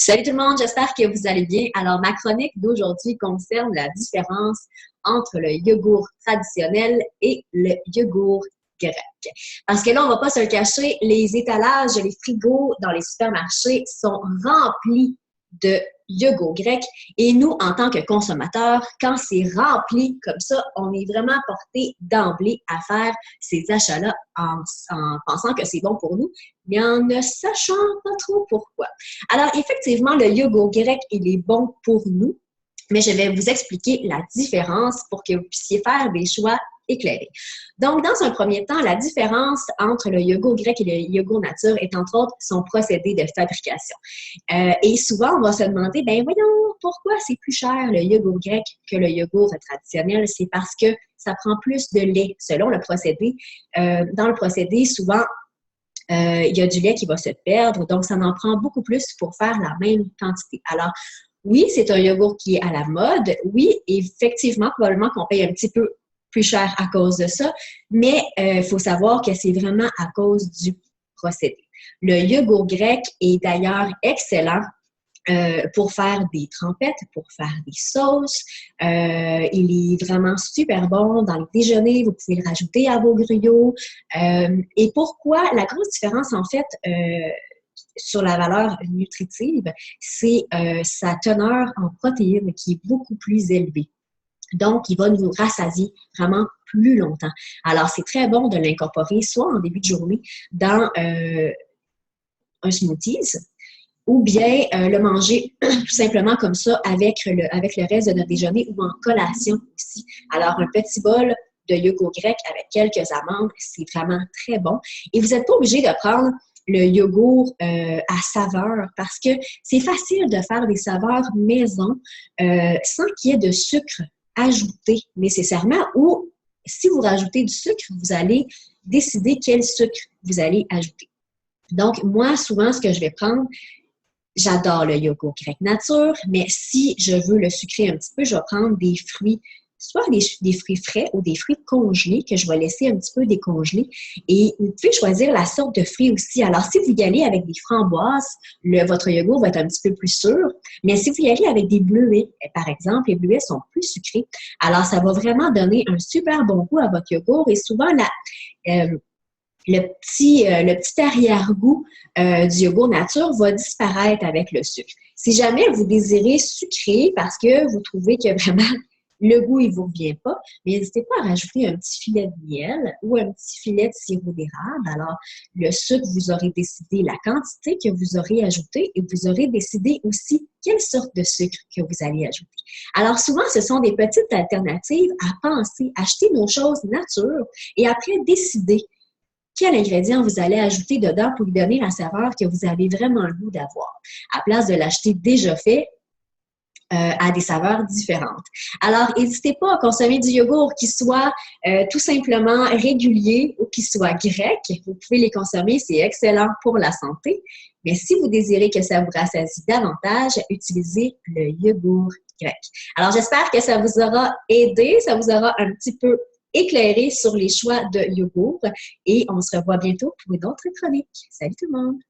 Salut tout le monde, j'espère que vous allez bien. Alors, ma chronique d'aujourd'hui concerne la différence entre le yogourt traditionnel et le yogourt grec. Parce que là, on ne va pas se le cacher, les étalages, les frigos dans les supermarchés sont remplis de yogourt grec. Et nous, en tant que consommateurs, quand c'est rempli comme ça, on est vraiment porté d'emblée à faire ces achats-là en pensant que c'est bon pour nous, mais en ne sachant pas trop pourquoi. Alors, effectivement, le yogourt grec, il est bon pour nous, mais je vais vous expliquer la différence pour que vous puissiez faire des choix éclairés. Donc, dans un premier temps, la différence entre le yogourt grec et le yogourt nature est entre autres son procédé de fabrication. Et souvent, on va se demander, ben voyons, pourquoi c'est plus cher le yogourt grec que le yogourt traditionnel? C'est parce que ça prend plus de lait selon le procédé. Dans le procédé, souvent, il y a du lait qui va se perdre, donc ça en prend beaucoup plus pour faire la même quantité. Alors, oui, c'est un yogourt qui est à la mode. Oui, effectivement, probablement qu'on paye un petit peu plus cher à cause de ça, mais il faut savoir que c'est vraiment à cause du procédé. Le yogourt grec est d'ailleurs excellent pour faire des trempettes, pour faire des sauces. Il est vraiment super bon dans les déjeuners. Vous pouvez le rajouter à vos gruyos. Et pourquoi? La grosse différence, en fait, sur la valeur nutritive, c'est sa teneur en protéines qui est beaucoup plus élevée. Donc, il va nous rassasier vraiment plus longtemps. Alors, c'est très bon de l'incorporer soit en début de journée dans un smoothies, ou bien le manger tout simplement comme ça avec le reste de notre déjeuner ou en collation aussi. Alors, un petit bol de yogourt grec avec quelques amandes, c'est vraiment très bon. Et vous n'êtes pas obligé de prendre le yogourt à saveur parce que c'est facile de faire des saveurs maison sans qu'il y ait de sucre ajouté nécessairement, ou si vous rajoutez du sucre, vous allez décider quel sucre vous allez ajouter. Donc, moi, souvent, ce que je vais prendre, j'adore le yogourt grec nature, mais si je veux le sucrer un petit peu, je vais prendre des fruits, soit des fruits frais ou des fruits congelés que je vais laisser un petit peu décongeler. Et vous pouvez choisir la sorte de fruits aussi. Alors, si vous y allez avec des framboises, votre yogourt va être un petit peu plus sûr. Mais si vous y allez avec des bleuets, par exemple, les bleuets sont plus sucrés. Alors, ça va vraiment donner un super bon goût à votre yogourt. Et souvent, le petit arrière-goût du yogourt nature va disparaître avec le sucre. Si jamais vous désirez sucrer parce que vous trouvez que vraiment le goût ne vous revient pas, mais n'hésitez pas à rajouter un petit filet de miel ou un petit filet de sirop d'érable. Alors, le sucre, vous aurez décidé la quantité que vous aurez ajoutée et vous aurez décidé aussi quelle sorte de sucre que vous allez ajouter. Alors, souvent, ce sont des petites alternatives à penser, acheter nos choses nature et après décider quel ingrédient vous allez ajouter dedans pour lui donner la saveur que vous avez vraiment le goût d'avoir, à place de l'acheter déjà fait à des saveurs différentes. Alors, n'hésitez pas à consommer du yogourt qui soit tout simplement régulier ou qui soit grec. Vous pouvez les consommer, c'est excellent pour la santé. Mais si vous désirez que ça vous rassasie davantage, utilisez le yogourt grec. Alors, j'espère que ça vous aura aidé, ça vous aura un petit peu éclairé sur les choix de yogourt et on se revoit bientôt pour une autre chronique. Salut tout le monde!